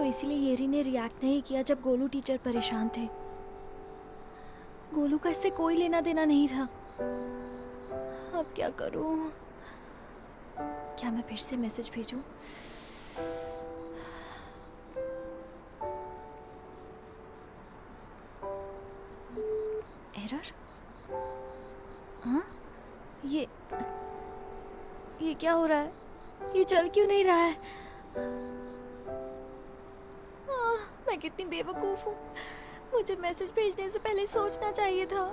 तो इसीलिए येरी ने रिएक्ट नहीं किया जब गोलू टीचर परेशान थे। गोलू का इससे कोई लेना देना नहीं था। अब क्या करूं? क्या मैं फिर से मैसेज भेजूं? एरर? हाँ? ये क्या हो रहा है? ये चल क्यों नहीं रहा है? मैं कितनी बेवकूफ हूँ। मुझे मैसेज भेजने से पहले सोचना चाहिए था।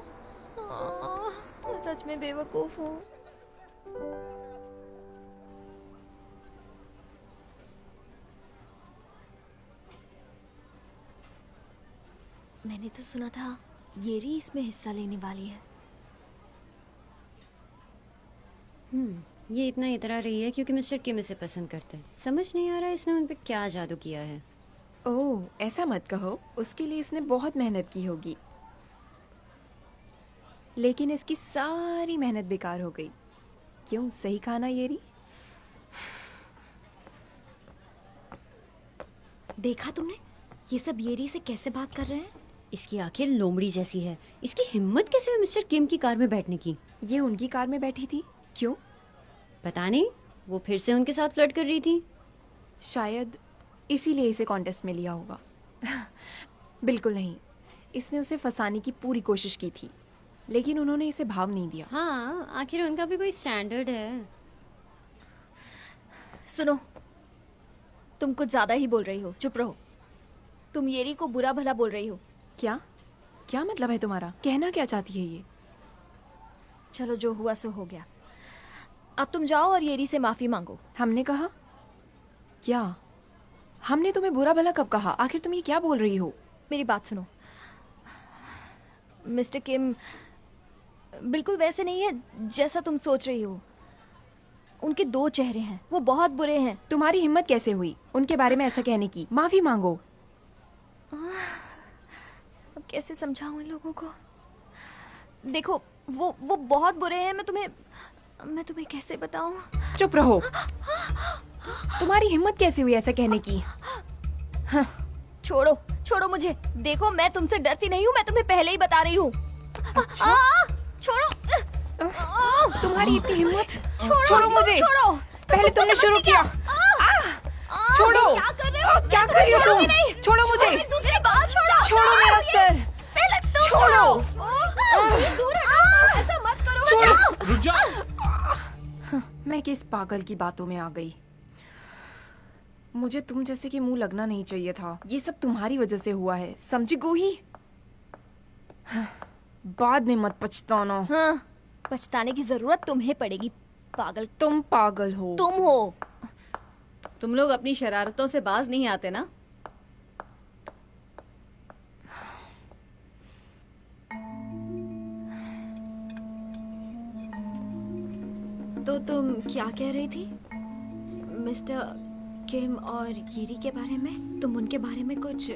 मैं सच में बेवकूफ हूँ। मैंने तो सुना था येरी इसमें हिस्सा लेने वाली है। ये इतना इतरा रही है क्योंकि मिस्टर किम इसे पसंद करते हैं। समझ नहीं आ रहा इसने उन पे क्या जादू किया है। ओह, ऐसा मत कहो। उसके लिए इसने बहुत मेहनत की होगी, लेकिन इसकी सारी मेहनत बेकार हो गई। क्यों, सही कहा ना येरी? देखा तुमने ये सब येरी से कैसे बात कर रहे हैं? इसकी आंखें लोमड़ी जैसी है। इसकी हिम्मत कैसे हुई मिस्टर किम की कार में बैठने की? ये उनकी कार में बैठी थी। क्यों? पता नहीं, वो फिर से उनके साथ फ्लर्ट कर रही थी। शायद इसीलिए इसे कॉन्टेस्ट में लिया होगा। बिल्कुल नहीं, इसने उसे फंसाने की पूरी कोशिश की थी, लेकिन उन्होंने इसे भाव नहीं दिया। हाँ, आखिर उनका भी कोई स्टैंडर्ड है। सुनो, तुम कुछ ज्यादा ही बोल रही हो। चुप रहो। तुम येरी को बुरा भला बोल रही हो। क्या क्या मतलब है तुम्हारा? कहना क्या चाहती है ये? चलो, जो हुआ सो हो गया। अब तुम जाओ और येरी से माफी मांगो। हमने कहा क्या? हमने तुम्हें बुरा भला कब कहा? आखिर तुम ये क्या बोल रही हो? मेरी बात सुनो। मिस्टर किम बिल्कुल वैसे नहीं है जैसा तुम सोच रही हो। उनके दो चेहरे हैं, वो बहुत बुरे हैं। तुम्हारी हिम्मत कैसे हुई उनके बारे में ऐसा कहने की? माफी मांगो। अब कैसे समझाऊं इन लोगों को? देखो, वो बहुत बुरे हैं। मैं तुम्हें कैसे बताऊं? चुप रहो। तुम्हारी हिम्मत कैसे हुई ऐसा कहने की? हाँ। छोड़ो मुझे। देखो, मैं तुमसे डरती नहीं हूँ। मैं तुम्हें पहले ही बता रही हूँ। अच्छा? छोड़ो। तुम्हारी इतनी हिम्मत? छोड़ो मुझे। छोड़ो। पहले तुमने शुरू किया। छोड़ो। क्या कर रहे हो? क्या कर रही हो तुम? छोड़ो मुझे। दूसरी बात छोड़ो मेरा सर। छोड़ो। दूर हटो। ऐसा मत करो। छोड़ो। रुक जाओ। मैं किस पागल की बातों में आ गई। मुझे तुम जैसे कि मुंह लगना नहीं चाहिए था। ये सब तुम्हारी वजह से हुआ है, समझी गोही? बाद में मत पछताना। हाँ, पछताने की जरूरत तुम्हें पड़ेगी, पागल। तुम पागल हो। तुम हो। तुम लोग अपनी शरारतों से बाज नहीं आते ना? तो तुम क्या कह रही थी मिस्टर किम और येरी के बारे में? तुम उनके बारे में कुछ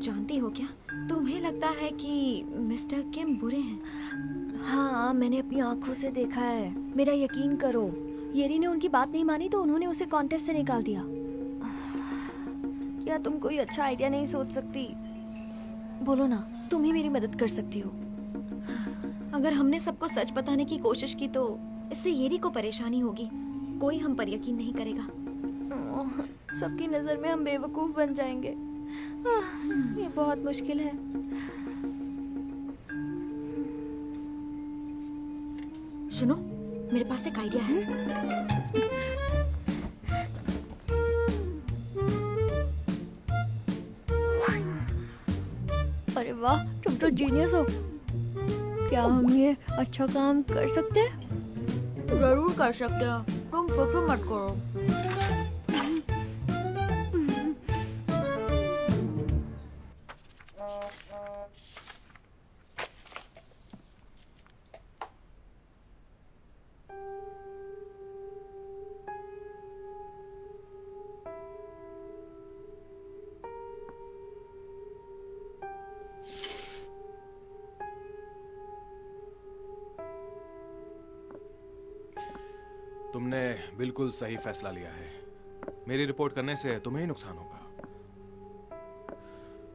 जानती हो क्या? तुम्हें लगता है कि मिस्टर किम बुरे हैं? हाँ, मैंने अपनी आंखों से देखा है। मेरा यकीन करो। येरी ने उनकी बात नहीं मानी तो उन्होंने उसे कॉन्टेस्ट से निकाल दिया। क्या तुम कोई अच्छा आइडिया नहीं सोच सकती? बोलो ना, तुम ही मेरी मदद कर सकती हो। अगर हमने सबको सच बताने की कोशिश की तो इससे येरी को परेशानी होगी। कोई हम पर यकीन नहीं करेगा। सबकी नजर में हम बेवकूफ बन जाएंगे। ये बहुत मुश्किल है। सुनो, मेरे पास एक आइडिया है। अरे वाह, तुम तो जीनियस हो। क्या हम ये अच्छा काम कर सकते हैं? जरूर कर सकते हो। तुम फिक्र मत करो। तुमने बिल्कुल सही फैसला लिया है। मेरी रिपोर्ट करने से तुम्हें ही नुकसान होगा।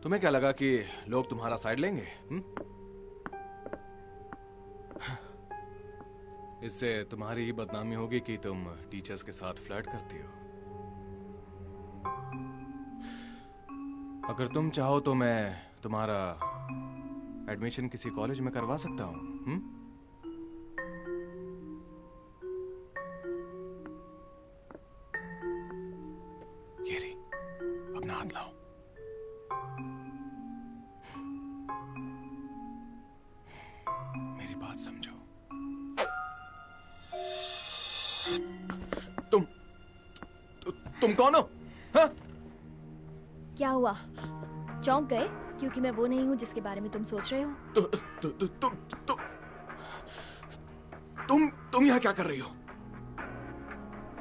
तुम्हें क्या लगा कि लोग तुम्हारा साइड लेंगे? इससे तुम्हारी ही बदनामी होगी कि तुम टीचर्स के साथ फ्लर्ट करती हो। अगर तुम चाहो तो मैं तुम्हारा एडमिशन किसी कॉलेज में करवा सकता हूँ। गेरी, अपना हाथ लाओ। मेरी बात समझो। तुम कौन हो? हाँ? क्या हुआ? चौंक गए क्योंकि मैं वो नहीं हूँ जिसके बारे में तुम सोच रहे हो? तुम यहाँ क्या कर रही हो?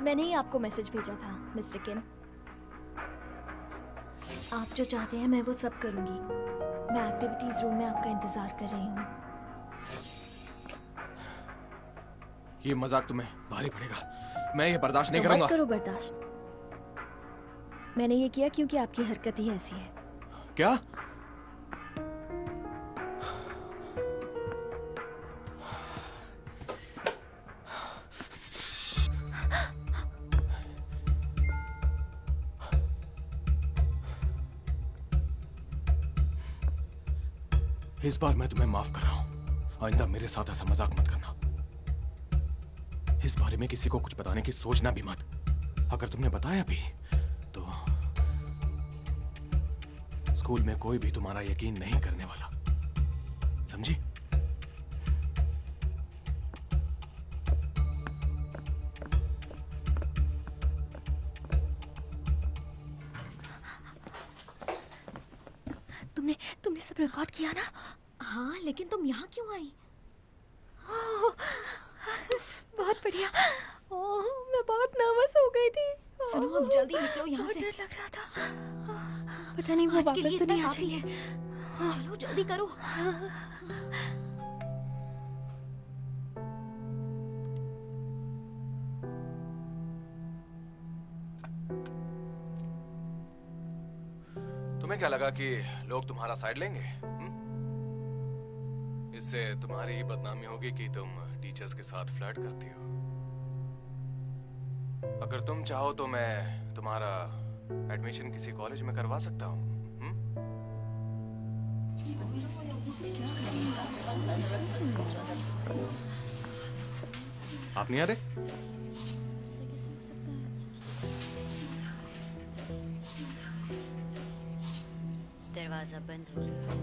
मैंने ही आपको मैसेज भेजा था मिस्टर किम। आप जो चाहते हैं मैं वो सब करूंगी। मैं एक्टिविटीज रूम में आपका इंतजार कर रही हूँ। ये मजाक तुम्हें भारी पड़ेगा। मैं ये बर्दाश्त नहीं तो करूंगा। मत करो बर्दाश्त। मैंने ये किया क्योंकि आपकी हरकत ही ऐसी है। क्या? इस बार मैं तुम्हें माफ कर रहा हूं। आइंदा मेरे साथ ऐसा मजाक मत करना। इस बारे में किसी को कुछ बताने की सोचना भी मत। अगर तुमने बताया भी तो स्कूल में कोई भी तुम्हारा यकीन नहीं करने वाला, समझी? तुमने सब रिकॉर्ड किया ना? हाँ, लेकिन तुम यहाँ क्यों आई? बहुत बढ़िया। ओह, मैं बहुत नर्वस हो गई थी। सुनो, अब जल्दी निकलो यहाँ बहुत से। डर लग रहा था। पता नहीं वो आज के लिए वापस तो इतना नहीं आ काफी जाएंगे। है। चलो जल्दी करो। तुम्हें क्या लगा कि लोग तुम्हारा साइड लेंगे? इससे तुम्हारी ही बदनामी होगी कि तुम टीचर्स के साथ फ्लर्ट करती हो। अगर तुम चाहो तो मैं तुम्हारा एडमिशन किसी कॉलेज में करवा सकता हूँ। आप नहीं आ रहे? दरवाजा बंद हो रहा है।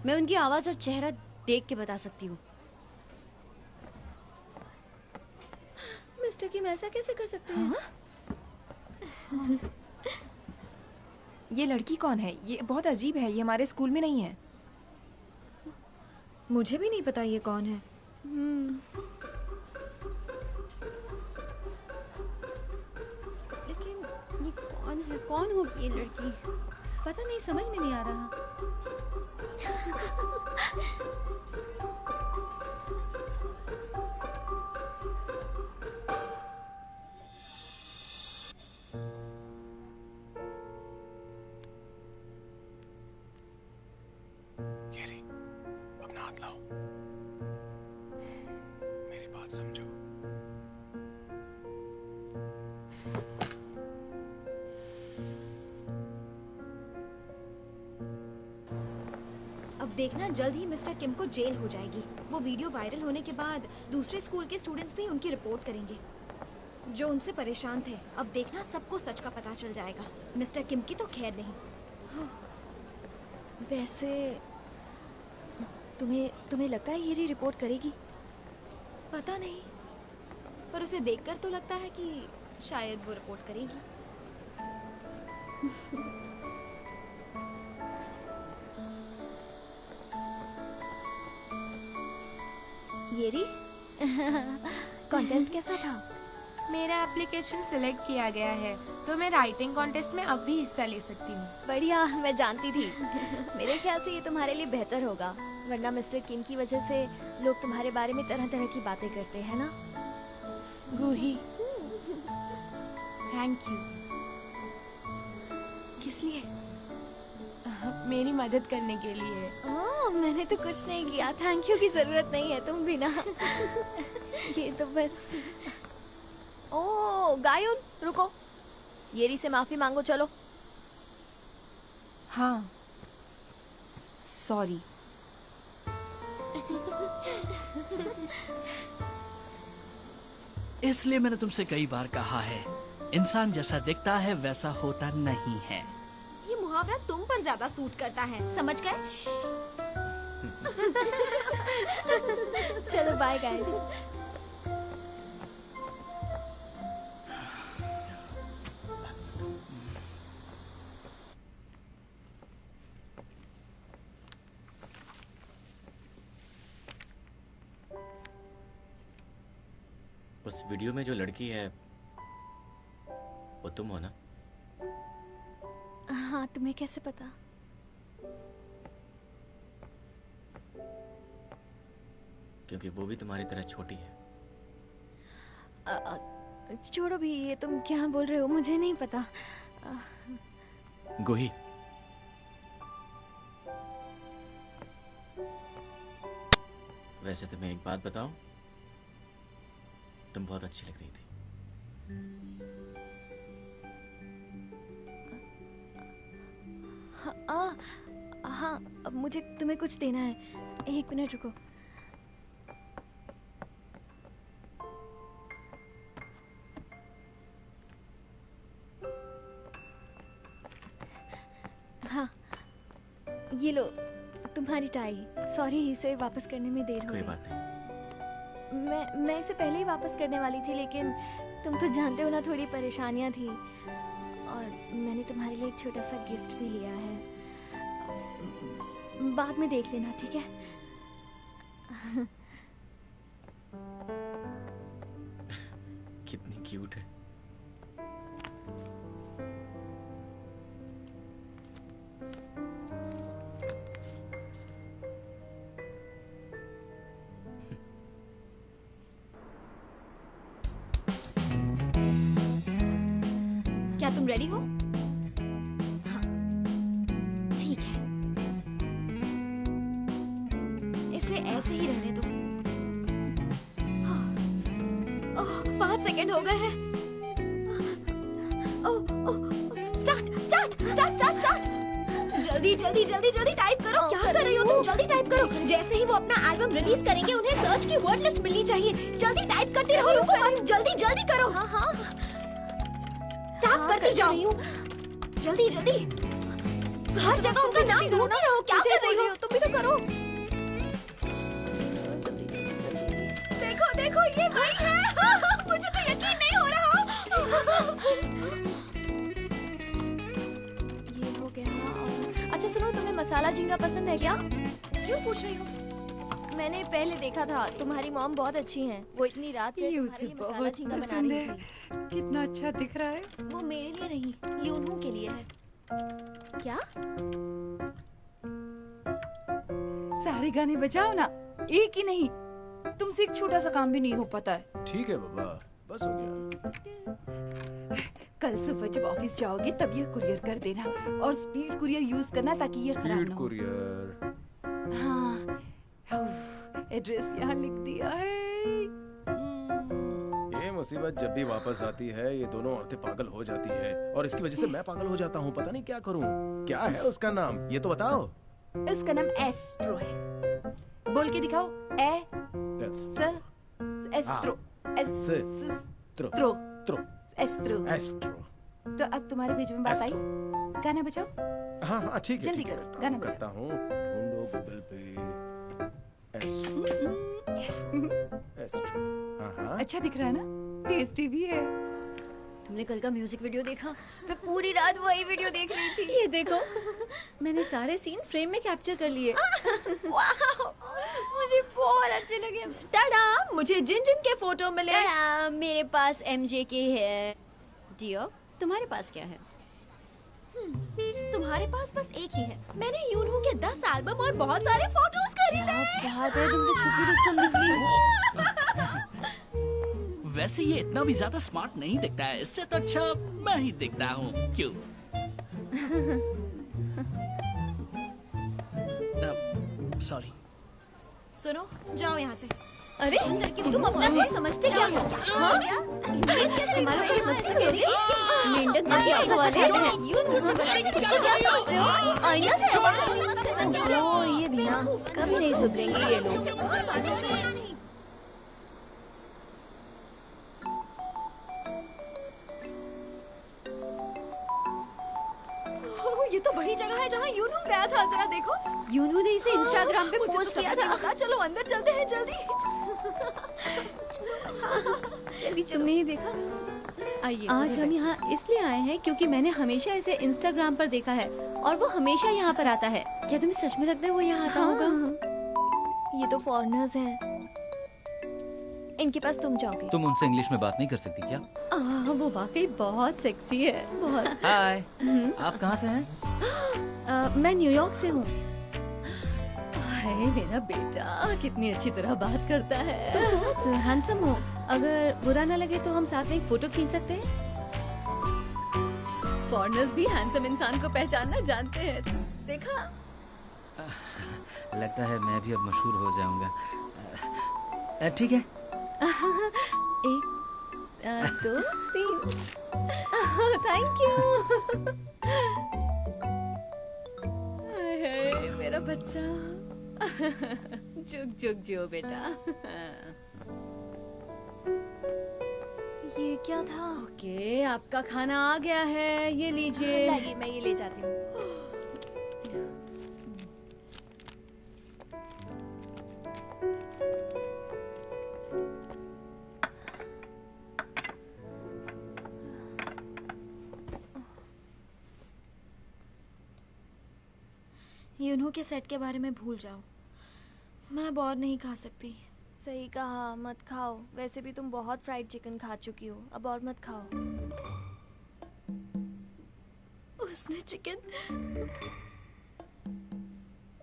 मैं उनकी आवाज और चेहरा देख के बता सकती हूँ। मिस्टर किम ऐसा कैसे कर सकते हैं? ये लड़की कौन है? ये बहुत अजीब है। ये हमारे स्कूल में नहीं है। मुझे भी नहीं पता ये कौन है। लेकिन ये कौन है? कौन होगी ये लड़की? पता नहीं, समझ में नहीं आ रहा। गेरी, अपना हाथ लाओ। मेरी बात समझो। अब देखना, जल्द ही मिस्टर किम को जेल हो जाएगी। वो वीडियो वायरल होने के बाद दूसरे स्कूल के स्टूडेंट्स भी उनकी रिपोर्ट करेंगे जो उनसे परेशान थे। अब देखना, सबको सच का पता चल जाएगा। मिस्टर किम की तो खैर नहीं। वैसे तुम्हें लगता है ये रिपोर्ट करेगी? पता नहीं, पर उसे देखकर तो लगता है कि शायद वो रिपोर्ट करेगी। ये री कॉन्टेस्ट कैसा था? मेरा एप्लीकेशन सिलेक्ट किया गया है तो मैं राइटिंग कॉन्टेस्ट में अब भी हिस्सा ले सकती हूँ। बढ़िया, मैं जानती थी। मेरे ख्याल से ये तुम्हारे लिए बेहतर होगा, वरना मिस्टर किम की वजह से लोग तुम्हारे बारे में तरह तरह की बातें करते हैं ना। गूही, थैंक यू। किस लिए? मेरी मदद करने के लिए। ओह, मैंने तो कुछ नहीं किया, थैंक यू की जरूरत नहीं है, तुम भी ना। ये तो बस। ओह गायुन, रुको, येरी से माफी मांगो, चलो। हाँ, सॉरी। इसलिए मैंने तुमसे कई बार कहा है, इंसान जैसा दिखता है वैसा होता नहीं है। ये मुहावरा तुम पर ज्यादा सूट करता है, समझ गए? चलो बाय गाइस। उस वीडियो में जो लड़की है वो तुम हो ना? हाँ, तुम्हें कैसे पता? क्योंकि वो भी तुम्हारी तरह छोटी है। छोड़ो भी, ये तुम क्या बोल रहे हो, मुझे नहीं पता। गोही, वैसे तुम्हें एक बात बताऊं, तुम बहुत अच्छी लग रही थी। हाँ, अब मुझे तुम्हें कुछ देना है, एक मिनट रुको। हाँ, ये लो तुम्हारी टाई। सॉरी, इसे वापस करने में देर हो कोई गई। बात नहीं। मैं इसे पहले ही वापस करने वाली थी, लेकिन तुम तो जानते हो ना, थोड़ी परेशानियां थी, और मैंने तुम्हारे लिए एक छोटा सा गिफ्ट भी लिया है। बाद में देख लेना, ठीक है? कितनी क्यूट है। क्या तुम रेडी हो? हाँ, ठीक है, इसे ऐसे ही रहने दो। ओह, 5 सेकंड हो गए हैं। ओह, start start start start start. जल्दी जल्दी जल्दी जल्दी टाइप करो। क्या कर रही हो तुम? जल्दी टाइप करो। जैसे ही वो अपना एल्बम रिलीज करेंगे, उन्हें सर्च की वर्ड लिस्ट मिलनी चाहिए। जल्दी टाइप करते रहो, रुको मत, जल्दी जल्दी करो। हाँ हाँ, टाइप करते जाओ, जल्दी जल्दी। हर जगह उनका नाम ढूंढते रहो। क्या कर रही हो? तुम भी तो करो। देखो देखो, ये वही है। मुझे तो यकीन नहीं हो रहा। ये हो गया। और अच्छा सुनो, तुम्हें मसाला झींगा पसंद है क्या? क्यों पूछ रही हो? मैंने पहले देखा था, तुम्हारी मॉम बहुत अच्छी हैं। वो इतनी रात में तुम्हारे लिए मसाला झींगा बना रही थी। कितना अच्छा दिख रहा है। वो मेरे लिए नहीं, यूनू के लिए है। क्या? सारे गाने बजाओ ना, एक ही नहीं। तुमसे एक छोटा सा काम भी नहीं हो पाता है। ठीक है बाबा, बस हो गया। कल सुबह जब ऑफिस जाओगे तब ये कुरियर कर देना, और स्पीड कुरियर यूज करना ताकि ये खराब स्पीड ना हो। कुरियर। हाँ, एड्रेस यहाँ लिख दिया है। ये मुसीबत जब भी वापस आती है, ये दोनों औरतें पागल हो जाती है, और इसकी वजह से मैं पागल हो जाता हूँ। पता नहीं क्या करूँ। क्या है उसका नाम, ये तो बताओ। उसका नाम एस्ट्रो है। बोल के दिखाओ। Astro astro astro. एस्ट्रो। तो अब तुम्हारे बीच में बात आई, गाना बजाओ। हाँ हाँ ठीक है, जल्दी ठीक है, करो, गाना बजाओ। करता हूँ। ढूंढो गूगल पे एस्ट्रो। एस्ट्रो। हाँ हाँ। अच्छा दिख रहा है ना, टेस्टी भी है। तुमने कल का म्यूजिक वीडियो देखा? मैं पूरी रात वही वीडियो देख रही थी। ये देखो, मैंने सारे सीन फ्रेम में कैप्चर कर लिए। वाह, मुझे बहुत अच्छे लगे। टाडा, मुझे जिन जिन के फोटो मिले। टाडा, मेरे पास MJ के है। डियो, तुम्हारे पास क्या है? तुम्हारे पास बस एक ही है। मैंने यूनहू के 10 एल्बम और बहुत सारे फोटोज खरीदे। बात है, तुम तो शुक्र उसको निकली। वैसे ये इतना भी ज्यादा स्मार्ट नहीं दिखता है, इससे तो अच्छा मैं ही दिखता हूँ। क्यों? सॉरी। सुनो, जाओ यहाँ से। अरे तुम अपना नहीं समझते क्या हो? हाँ? हमारे साथ मस्ती करोगी? मेंढक जैसी आंखों वाले हैं। यूनहू से तुमको क्या समझते हो? आईना से ऐसा करनी मत करना। ओ ये भी ना, कभी नहीं सुधरेंगे ये लोग। ओह, ये तो वही जगह है जहाँ यूनहू गया था। जरा देखो। यूनू ने इसे इंस्टाग्राम पे मुझे तो पोस्ट किया समझ था। नहीं आता। चलो अंदर चलते हैं जल्दी। जल्दी तुमने ये देखा? आइए, आज हम यहाँ इसलिए आए हैं क्योंकि मैंने हमेशा इसे इंस्टाग्राम पर देखा है और वो हमेशा यहाँ पर आता है। क्या तुम्हें सच में लगता है वो यहाँ आता होगा? ये तो फॉरेनर्स हैं। इनके पास तुम जाओगे। तुम उनसे इंग्लिश में बात नहीं कर सकती क्या? वो वाकई बहुत सेक्सी है, बहुत। हाय, आप कहाँ से हैं? मैं न्यूयॉर्क से हूँ। हाय मेरा बेटा, कितनी अच्छी तरह बात करता है। तुम बहुत हैंडसम हो। अगर बुरा ना लगे तो हम साथ में एक फोटो खींच सकते हैं। फॉरेनर्स भी हैंडसम इंसान को पहचानना जानते हैं। देखा? लगता है मैं भी अब मशहूर हो जाऊंगा। ठीक है। 1 2 3। Thank you. मेरा बच्चा। जुग जुग जो बेटा। ये क्या था? ओके, आपका खाना आ गया है, ये लीजिए। लाइए, मैं ये ले जाती हूँ। यूनहू के सेट के बारे में भूल जाओ। मैं अब और नहीं खा सकती। सही कहा, मत खाओ। वैसे भी तुम बहुत फ्राइड चिकन खा चुकी हो, अब और मत खाओ। उसने चिकन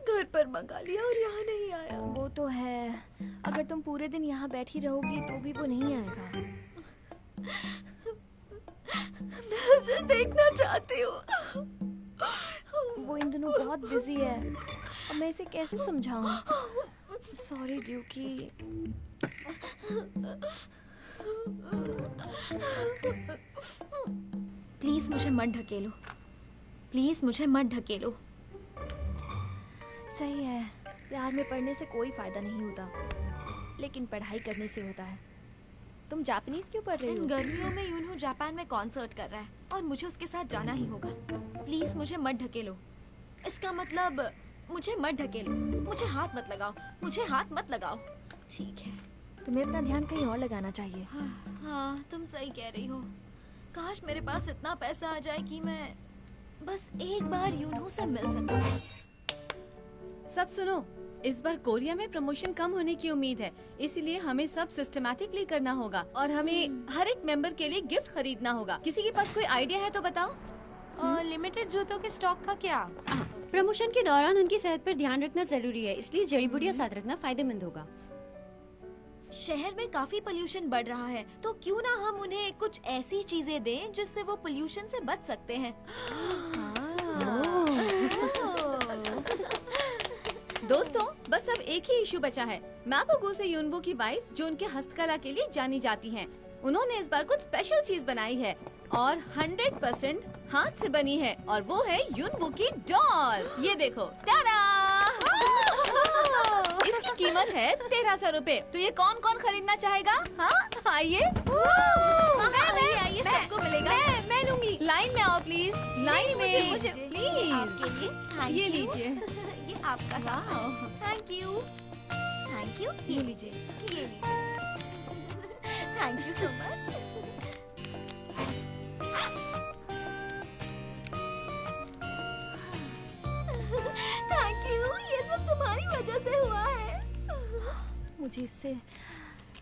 घर पर मंगा लिया और यहाँ नहीं आया। वो तो है, अगर तुम पूरे दिन यहाँ बैठी रहोगी तो भी वो नहीं आएगा। मैं उसे देखना चाहती हूँ। वो इन दिनों बहुत बिजी है। अब मैं इसे कैसे समझाऊं? सॉरी ड्यूकी। प्लीज मुझे मत ढकेलो। प्लीज मुझे मत ढकेलो। सही है, प्यार में पढ़ने से कोई फायदा नहीं होता, लेकिन पढ़ाई करने से होता है। तुम जापानीज क्यों पढ़ रही इन हो? गर्मियों में यूनहू जापान में कॉन्सर्ट कर रहा है और मुझे उसके साथ जाना ही होगा। प्लीज मुझे मत ढकेलो। इसका मतलब मुझे मत ढकेलो। मुझे हाथ मत लगाओ। मुझे हाथ मत लगाओ। ठीक है। तुम्हें अपना ध्यान कहीं और लगाना चाहिए। हाँ, तुम सही कह रही हो। काश मेरे पास इतना पैसा आ जाए कि मैं बस एक बार यूनहू से मिल सकूं। सब सुनो, इस बार कोरिया में प्रमोशन कम होने की उम्मीद है, इसीलिए हमें सब सिस्टमैटिकली करना होगा और हमें हर एक मेंबर के लिए गिफ्ट खरीदना होगा। किसी के पास कोई आइडिया है तो बताओ। लिमिटेड जूतों के स्टॉक का क्या? प्रमोशन के दौरान उनकी सेहत पर ध्यान रखना जरूरी है, इसलिए जड़ी बूटियां साथ रखना फायदेमंद होगा। शहर में काफी पोल्यूशन बढ़ रहा है, तो क्यों ना हम उन्हें कुछ ऐसी चीजें दें जिससे वो पोल्यूशन से बच सकते हैं। दोस्तों, बस अब एक ही इशू बचा है। मैपोगो से यूनवू की वाइफ, जो उनके हस्तकला के लिए जानी जाती हैं। उन्होंने इस बार कुछ स्पेशल चीज बनाई है और 100% हाथ से बनी है, और वो है यूनवू की डॉल। ये देखो, टाडा! इसकी कीमत है 1300 रुपए। तो ये कौन कौन खरीदना चाहेगा? हाँ, आइए। आइए, सबको मिलेगा। मैं लूंगी। लाइन में आओ प्लीज, लाइन में मुझे प्लीज। आपके लिए thank ये you। लीजिए। ये आपका सामान। Thank you. Thank you. ये लीजिए। ये लीजिए। Thank you so much. Thank you. ये सब तुम्हारी वजह से हुआ है। मुझे इससे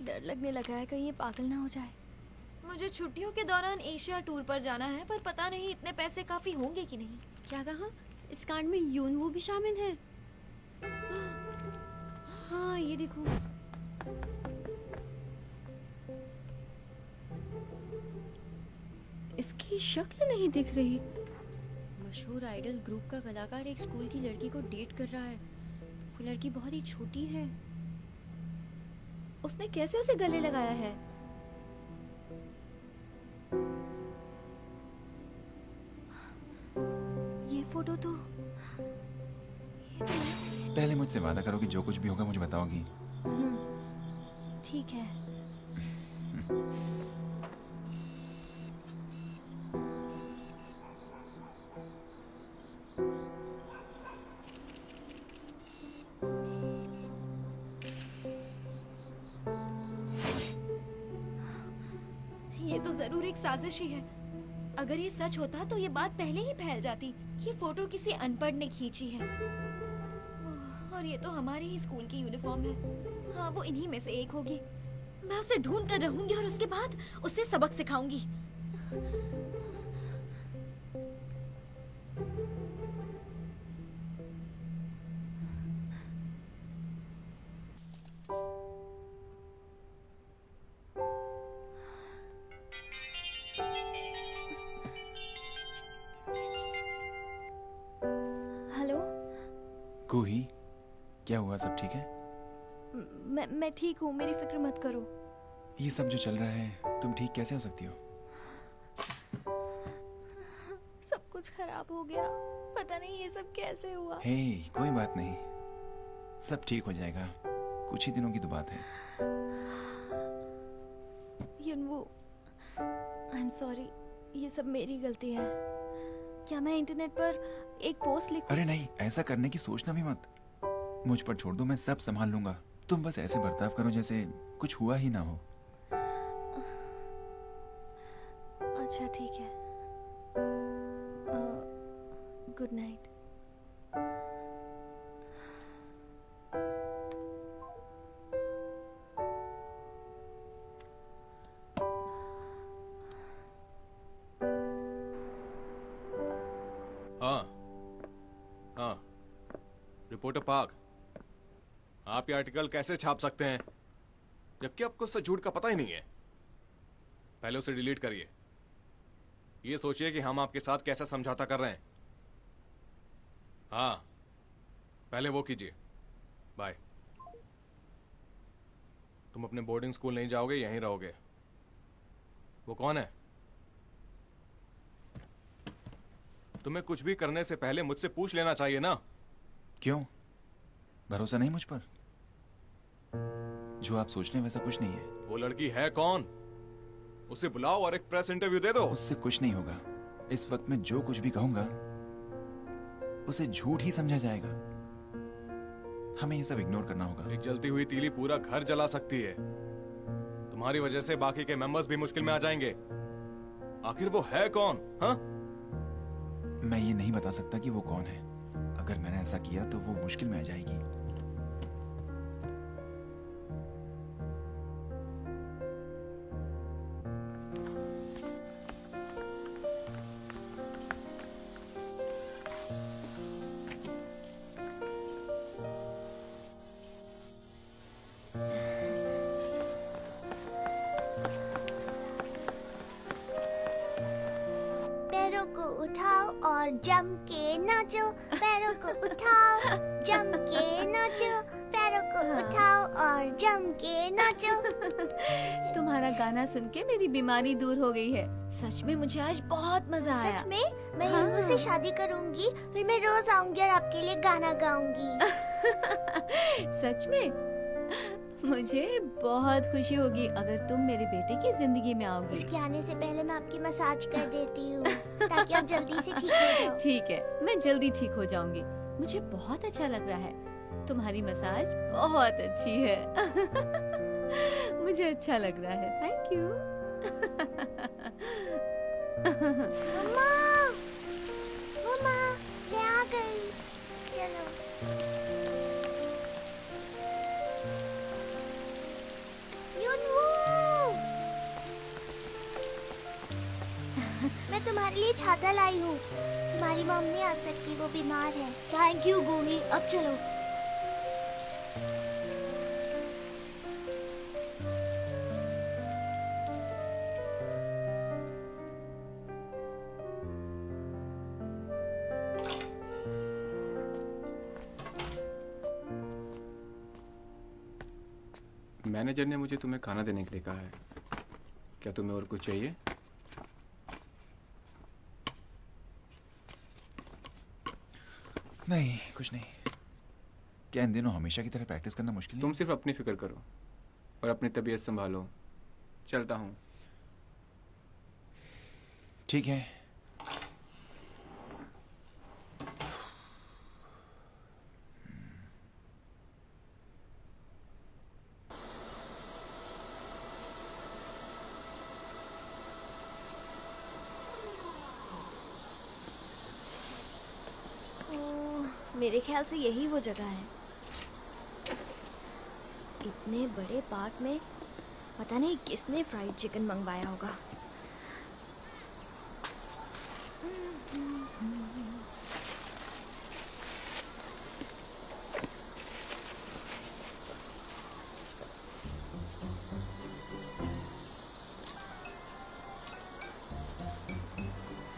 डर लगने लगा है कहीं ये पागल ना हो जाए। मुझे छुट्टियों के दौरान एशिया टूर पर जाना है, पर पता नहीं इतने पैसे काफी होंगे कि नहीं। क्या कहा? इस कांड में यूनवू भी शामिल है? हाँ, ये देखो। इसकी शक्ल नहीं दिख रही। मशहूर आइडल ग्रुप का कलाकार एक स्कूल की लड़की को डेट कर रहा है। वो लड़की बहुत ही छोटी है। उसने कैसे उसे गले लगाया है? ये फोटो तो पहले मुझसे वादा करो कि जो कुछ भी होगा मुझे बताओगी। ठीक है। ये तो जरूर एक साजिश ही है। अगर ये सच होता तो ये बात पहले ही फैल जाती। ये फोटो किसी अनपढ़ ने खींची है। और ये तो हमारे ही स्कूल की यूनिफॉर्म है। हाँ, वो इन्हीं में से एक होगी। मैं उसे ढूंढ कर रहूंगी और उसके बाद उसे सबक सिखाऊंगी। हेलो। कूही, क्या हुआ? सब ठीक है? मैं ठीक हूँ, मेरी फिक्र मत करो। ये सब जो चल रहा है, तुम ठीक कैसे हो सकती हो? सब कुछ खराब हो गया। पता नहीं ये सब कैसे हुआ। हे, कोई बात नहीं, सब ठीक हो जाएगा। कुछ ही दिनों की तो बात है। युनवू, आई एम सॉरी, ये सब मेरी गलती है। क्या मैं इंटरनेट पर एक पोस्ट लिखूं? अरे नहीं, ऐसा करने की सोचना भी मत। मुझ पर छोड़ दो, मैं सब संभाल लूंगा। तुम बस ऐसे बर्ताव करो जैसे कुछ हुआ ही ना हो। अच्छा ठीक है। Good night. हाँ, रिपोर्टर पार्क, आप ये आर्टिकल कैसे छाप सकते हैं जबकि आपको उससे झूठ का पता ही नहीं है? पहले उसे डिलीट करिए। ये सोचिए कि हम आपके साथ कैसा समझौता कर रहे हैं। हाँ, पहले वो कीजिए। बाय। तुम अपने बोर्डिंग स्कूल नहीं जाओगे, यहीं रहोगे। वो कौन है? तुम्हें कुछ भी करने से पहले मुझसे पूछ लेना चाहिए ना। क्यों? भरोसा नहीं मुझ पर? जो आप सोच रहे हैं वैसा कुछ नहीं है। वो लड़की है कौन? उसे बुलाओ और एक प्रेस इंटरव्यू दे दो। उससे कुछ नहीं होगा। इस वक्त मैं जो कुछ भी कहूंगा उसे झूठ ही समझा जाएगा। हमें ये सब इग्नोर करना होगा। एक जलती हुई तीली पूरा घर जला सकती है। तुम्हारी वजह से बाकी के मेंबर्स भी मुश्किल में आ जाएंगे। आखिर वो है कौन? हाँ? मैं ये नहीं बता सकता कि वो कौन है। अगर मैंने ऐसा किया तो वो मुश्किल में आ जाएगी। पैरों को उठाओ और जम के नाचो। पैरों को उठाओ, जम के नाचो। पैरों को उठाओ और जम के नाचो। तुम्हारा गाना सुन के मेरी बीमारी दूर हो गई है। सच में मुझे आज बहुत मजा आया। सच में? मैं हाँ। युनवू से शादी करूंगी, फिर मैं रोज आऊंगी और आपके लिए गाना गाऊंगी। सच में? मुझे बहुत खुशी होगी अगर तुम मेरे बेटे की जिंदगी में आओगी। उसके आने से पहले मैं आपकी मसाज कर देती हूँ ताकि आप जल्दी से ठीक हो जाओ। ठीक है, मैं जल्दी ठीक हो जाऊंगी। मुझे बहुत अच्छा लग रहा है। तुम्हारी मसाज बहुत अच्छी है। मुझे अच्छा लग रहा है। Thank you. मम्मा, मम्मा, मैं आ गई। चलो। लिए छाता लाई हूँ। तुम्हारी मॉम नहीं आ सकती, वो बीमार है। थैंक यू गोही, अब चलो। मैनेजर ने मुझे तुम्हें खाना देने के लिए कहा है। क्या तुम्हें और कुछ चाहिए? नहीं, कुछ नहीं। क्या इन दिनों हमेशा की तरह प्रैक्टिस करना मुश्किल है? तुम सिर्फ अपनी फिक्र करो और अपनी तबीयत संभालो। चलता हूँ। ठीक है। मेरे ख्याल से यही वो जगह है। इतने बड़े पार्क में पता नहीं किसने फ्राइड चिकन मंगवाया होगा।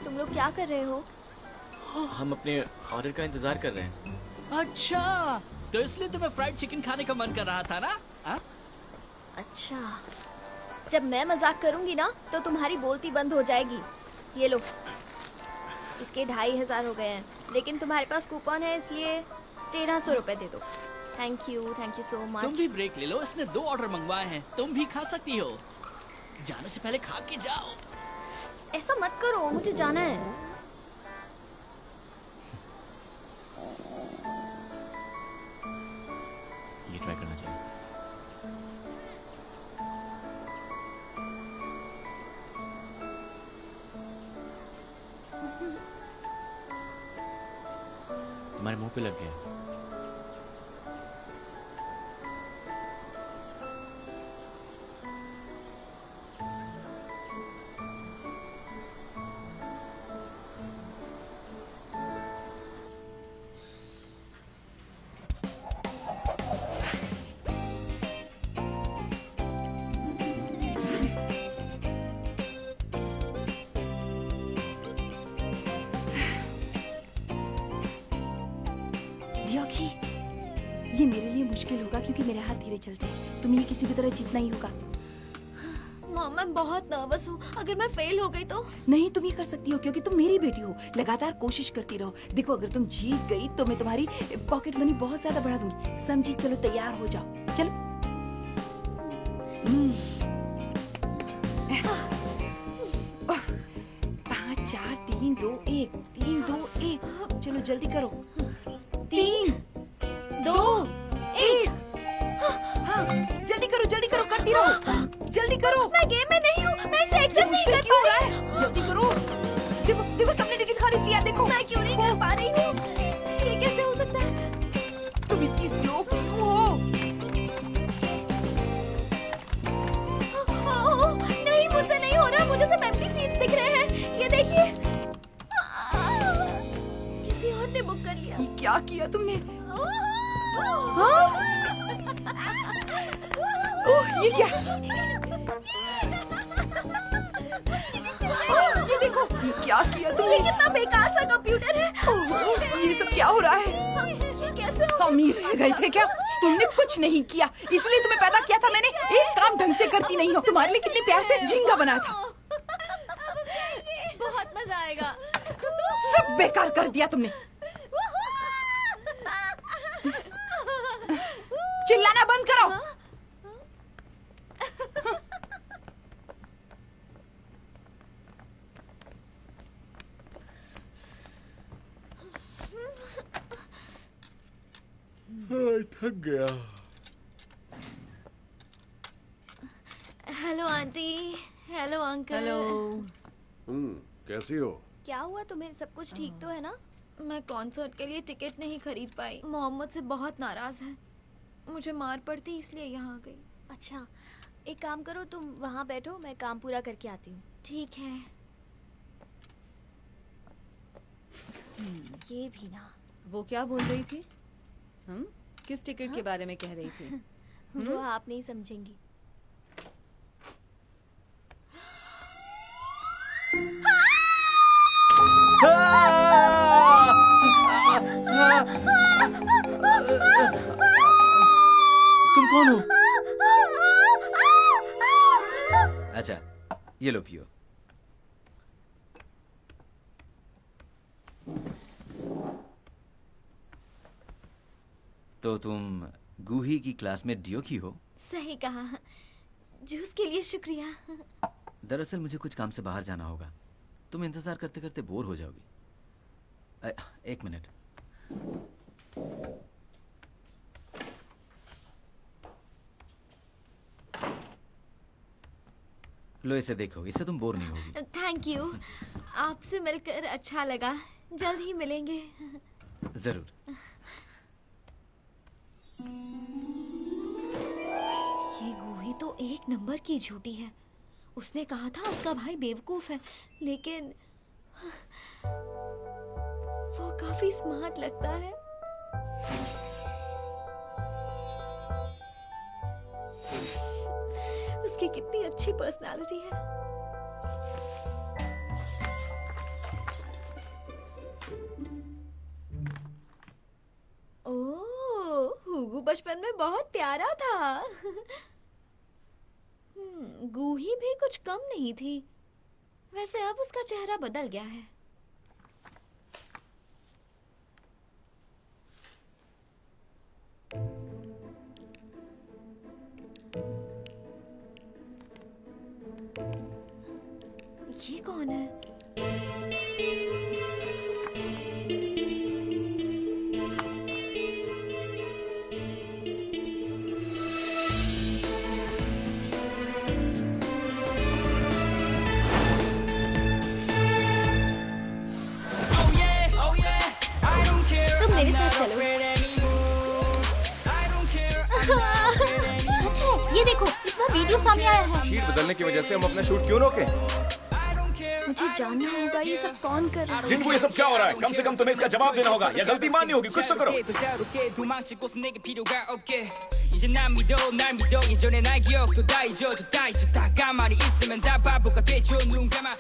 तुम लोग क्या कर रहे हो? हम अपने ऑर्डर का इंतजार कर रहे हैं। अच्छा, तो इसलिए तुम्हें फ्राइड चिकन खाने का मन कर रहा था ना? हा? अच्छा, जब मैं मजाक करूंगी ना तो तुम्हारी बोलती बंद हो जाएगी। ये लो, इसके 2500 हो गए हैं, लेकिन तुम्हारे पास कूपन है इसलिए 1300 रुपए दे दो। Thank you so much. तुम भी ब्रेक ले लो, इसने 2 ऑर्डर मंगवाए हैं, तुम भी खा सकती हो। जाने से पहले खा के जाओ। ऐसा मत करो, मुझे जाना है। ये ट्राई करना चाहिए। तुम्हारे मुंह पे लग गया। ये मेरे लिए मुश्किल होगा क्योंकि मेरे हाथ धीरे चलते हैं। तुम्हें ये किसी भी तरह जीतना ही होगा। मॉम, मैं बहुत नर्वस हूँ। अगर मैं फेल हो गई तो? नहीं, तुम ये कर सकती हो क्योंकि तुम मेरी बेटी हो। लगातार कोशिश करती रहो। देखो, अगर तुम जीत गई तो मैं तुम्हारी पॉकेट मनी बहुत ज्यादा बढ़ा दूंगी। समझी? चलो तैयार हो जाओ। चलो। 5 4 3 2 1 3 2 1। चलो जल्दी करो। 3 2 1। हाँ, जल्दी करो करती रहो। जल्दी करो। मैं गेम में नहीं हूँ, मैं इसे एक्सेस नहीं कर पा रही हूँ। जल्दी करो। देखो देखो, सबने टिकट खरीद लिया। देखो मैं क्यों नहीं कर पा रही हूँ? ये कैसे हो सकता है? तुम इतनी स्लो क्यों हो? नहीं, मुझसे नहीं हो रहा। मुझे सब एम्प्टी सीट्स दिख रहे हैं। ये देखिए, किसी और ने बुक कर लिया। ये क्या किया तुमने? ओह, ये क्या? ये देखो, ये क्या किया तुमने? ये कितना बेकार सा कंप्यूटर है। ये सब क्या हो रहा है? ये कैसे हो? हम ही रह गए थे क्या? तुमने कुछ नहीं किया, इसलिए तुम्हें पैदा किया था मैंने। एक काम ढंग से करती नहीं हो। तुम्हारे लिए कितने प्यार से झींगा बनाया था। बहुत मजा आएगा। सब बेकार कर दिया तुमने। चिल्लाना बंद करो। थक गया। Hello aunty. Hello uncle. Hello. कैसी हो? क्या हुआ तुम्हें? सब कुछ ठीक तो है ना? मैं कॉन्सर्ट के लिए टिकट नहीं खरीद पाई। मोहम्मद से बहुत नाराज है। मुझे मार पड़ती इसलिए यहाँ आ गई। अच्छा, एक काम करो, तुम वहाँ बैठो, मैं काम पूरा करके आती हूँ। ठीक है। ये भी ना। वो क्या बोल रही थी? किस टिकट के बारे में कह रही थी? वो आप नहीं समझेंगी। तुम कौन हो? अच्छा, ये लो पियो। तो तुम गूही की क्लास में डियो की हो? सही कहा। जूस के लिए शुक्रिया। दरअसल मुझे कुछ काम से बाहर जाना होगा। तुम इंतजार करते करते बोर हो जाओगी। एक मिनट। लो इसे देखो, इससे तुम बोर नहीं होगी। Thank you. आपसे मिलकर अच्छा लगा। जल्द ही मिलेंगे। जरूर। ये गूही तो एक नंबर की झूठी है। उसने कहा था उसका भाई बेवकूफ है, लेकिन वो काफी स्मार्ट लगता है। उसकी कितनी अच्छी पर्सनालिटी है। ओह, हुगू बचपन में बहुत प्यारा था। गूही भी कुछ कम नहीं थी। वैसे अब उसका चेहरा बदल गया है। ये कौन है? तुम मेरे साथ चलो। सच है, ये देखो, इस बार वीडियो सामने आया है। शीट बदलने की वजह से हम अपना शूट क्यों रोके? मुझे जानना होगा ये सब कौन कर रहा है। जिनको ये सब क्या हो रहा है, कम से कम तुम्हें इसका जवाब देना होगा या गलती माननी होगी। कुछ तो करो। 이제 난 믿어 날 믿어 예전의 날 기억도 다 잊어줘 다 잊어 다 가만히 있으면 다 바보가 되죠 눈 감아